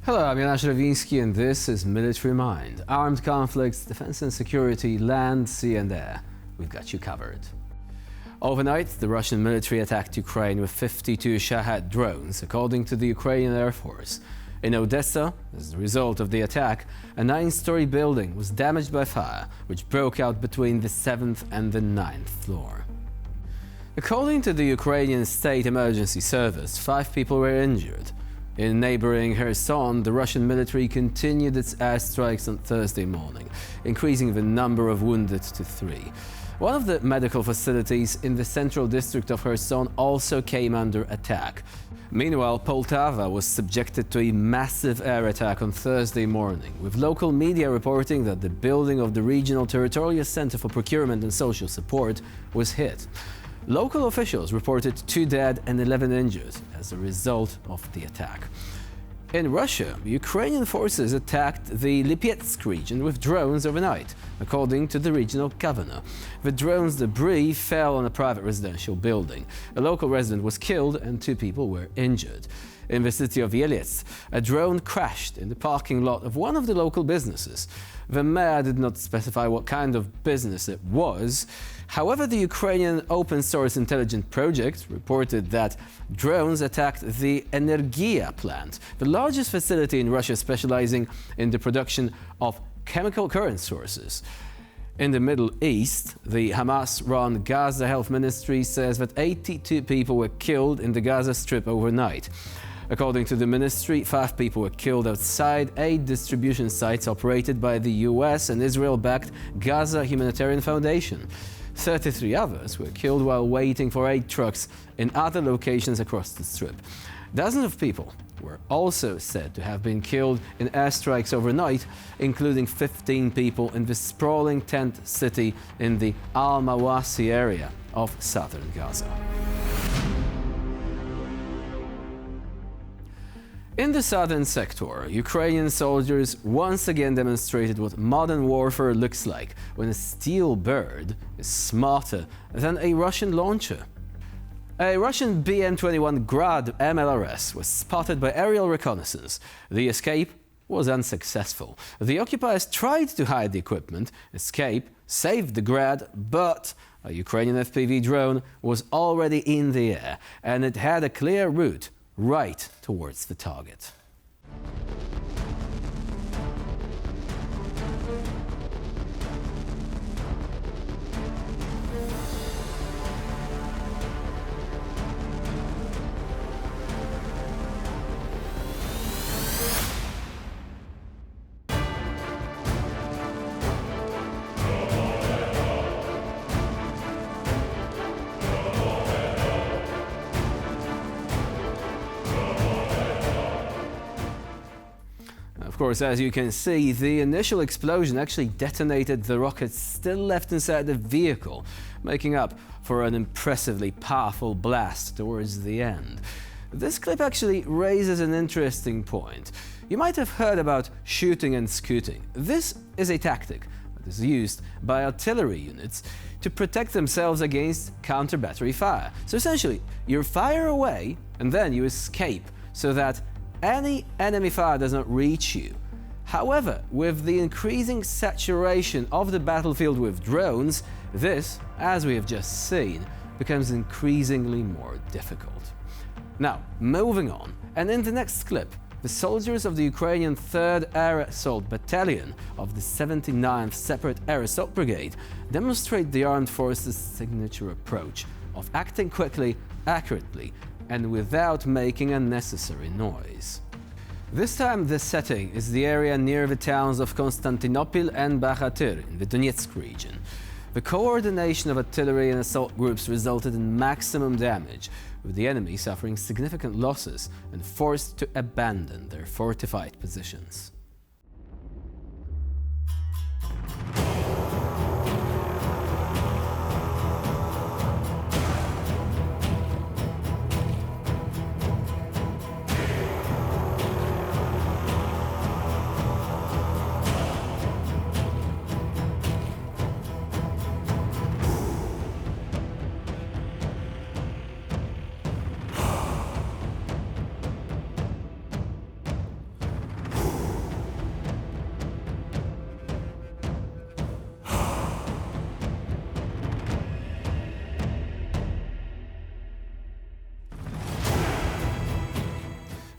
Hello, I'm Jan Ravinsky and this is Military Mind. Armed conflicts, defense and security, land, sea and air. We've got you covered. Overnight, the Russian military attacked Ukraine with 52 Shahed drones, according to the Ukrainian Air Force. In Odessa, as a result of the attack, a 9-story building was damaged by fire, which broke out between the 7th and the 9th floor. According to the Ukrainian State Emergency Service, 5 people were injured. In neighboring Kherson, the Russian military continued its airstrikes on Thursday morning, increasing the number of wounded to 3. One of the medical facilities in the central district of Kherson also came under attack. Meanwhile, Poltava was subjected to a massive air attack on Thursday morning, with local media reporting that the building of the Regional Territorial Center for Procurement and Social Support was hit. Local officials reported 2 dead and 11 injured as a result of the attack. In Russia, Ukrainian forces attacked the Lipetsk region with drones overnight, according to the regional governor. The drone's debris fell on a private residential building. A local resident was killed and 2 people were injured. In the city of Yelets, a drone crashed in the parking lot of one of the local businesses. The mayor did not specify what kind of business it was. However, the Ukrainian open-source intelligence project reported that drones attacked the Energia plant, the largest facility in Russia specializing in the production of chemical current sources. In the Middle East, the Hamas-run Gaza Health Ministry says that 82 people were killed in the Gaza Strip overnight. According to the ministry, 5 people were killed outside 8 distribution sites operated by the US and Israel-backed Gaza Humanitarian Foundation. 33 others were killed while waiting for aid trucks in other locations across the Strip. Dozens of people were also said to have been killed in airstrikes overnight, including 15 people in the sprawling tent city in the Al-Mawasi area of southern Gaza. In the southern sector, Ukrainian soldiers once again demonstrated what modern warfare looks like when a steel bird is smarter than a Russian launcher. A Russian BM-21 Grad MLRS was spotted by aerial reconnaissance. The escape was unsuccessful. The occupiers tried to hide the equipment, escape, saved the Grad, but a Ukrainian FPV drone was already in the air and it had a clear route right towards the target. Of course, as you can see, the initial explosion actually detonated the rockets still left inside the vehicle, making up for an impressively powerful blast towards the end. This clip actually raises an interesting point. You might have heard about shooting and scooting. This is a tactic that is used by artillery units to protect themselves against counter-battery fire. So essentially, you fire away and then you escape so that any enemy fire does not reach you. However, with the increasing saturation of the battlefield with drones, this, as we have just seen, becomes increasingly more difficult. Now, moving on, and in the next clip, the soldiers of the Ukrainian 3rd Air Assault Battalion of the 79th Separate Air Assault Brigade demonstrate the armed forces' signature approach of acting quickly, accurately, and without making unnecessary noise. This time the setting is the area near the towns of Konstantinopil and Bakhatyr in the Donetsk region. The coordination of artillery and assault groups resulted in maximum damage, with the enemy suffering significant losses and forced to abandon their fortified positions.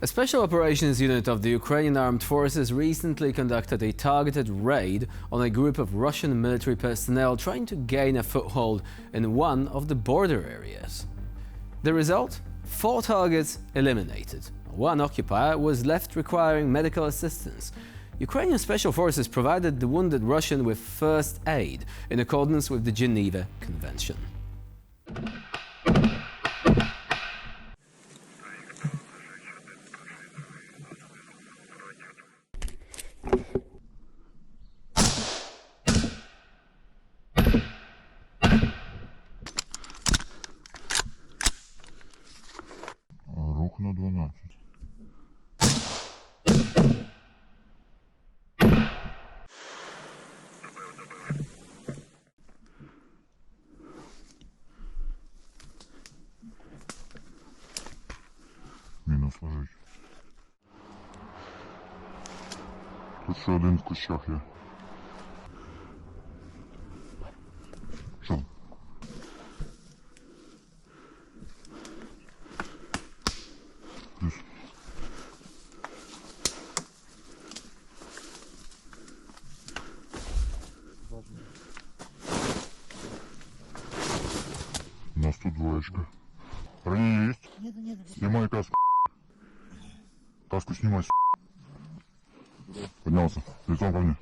A special operations unit of the Ukrainian armed forces recently conducted a targeted raid on a group of Russian military personnel trying to gain a foothold in one of the border areas. The result? 4 targets eliminated. One occupier was left requiring medical assistance. Ukrainian special forces provided the wounded Russian with first aid in accordance with the Geneva Convention. Рух на 12. Мінус лежить. Тут ще один в кущах є. Що? Плюс. У нас тут двоечка. Ранение есть? Нет. Снимай каску. Каску снимай, Поднялся. Лицом ко мне.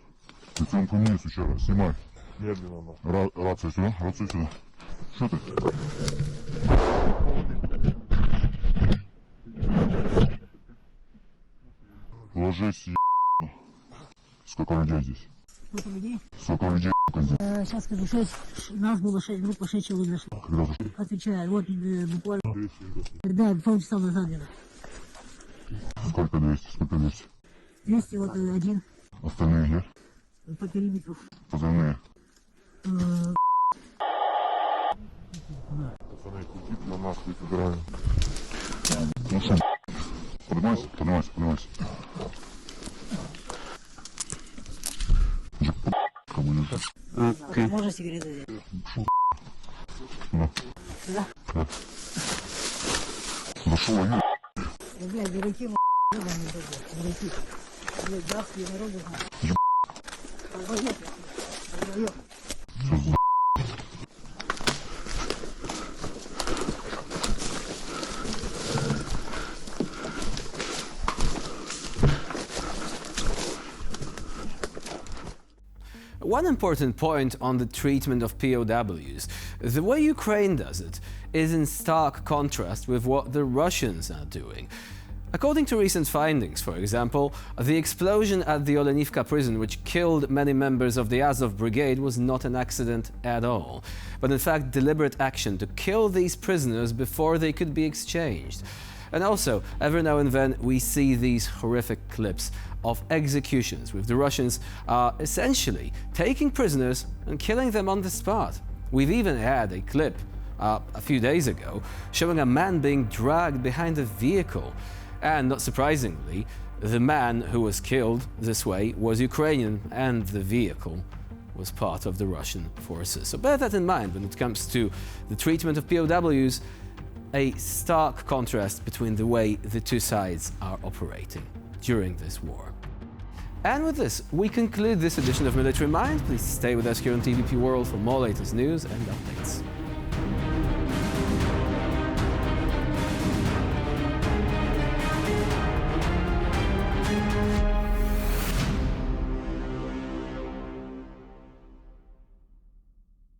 Лицом ко мне, сучара. Снимай. Медленно. Рация сюда, рация сюда. Что ты? Ложись, Сколько людей здесь? Сколько людей? Сколько людей, здесь? Сейчас скажу, 6. Нас было 6 групп, по 6 человек зашло. Когда зашли? Отвечаю, вот буквально. Да, полчаса назад где-то. Сколько 200? Сколько 200? 200, вот один. Остальные где? По периметру. Позывные. Пацаны, кутит на нас выбираем. Ну что? Поднимайся. Джекпот, кому не так. Можно сигареты взять? Ну. Да. Да. Зашел, воюй. Блядь, дураки, дураки. Блядь, бабские народы. Что за... One important point on the treatment of POWs, the way Ukraine does it, is in stark contrast with what the Russians are doing. According to recent findings, for example, the explosion at the Olenivka prison, which killed many members of the Azov Brigade, was not an accident at all, but in fact deliberate action to kill these prisoners before they could be exchanged. And also, every now and then, we see these horrific clips of executions, with the Russians essentially taking prisoners and killing them on the spot. We've even had a clip a few days ago showing a man being dragged behind a vehicle. And not surprisingly, the man who was killed this way was Ukrainian, and the vehicle was part of the Russian forces. So bear that in mind when it comes to the treatment of POWs. A stark contrast between the way the two sides are operating during this war. And with this, we conclude this edition of Military Mind. Please stay with us here on TVP World for more latest news and updates.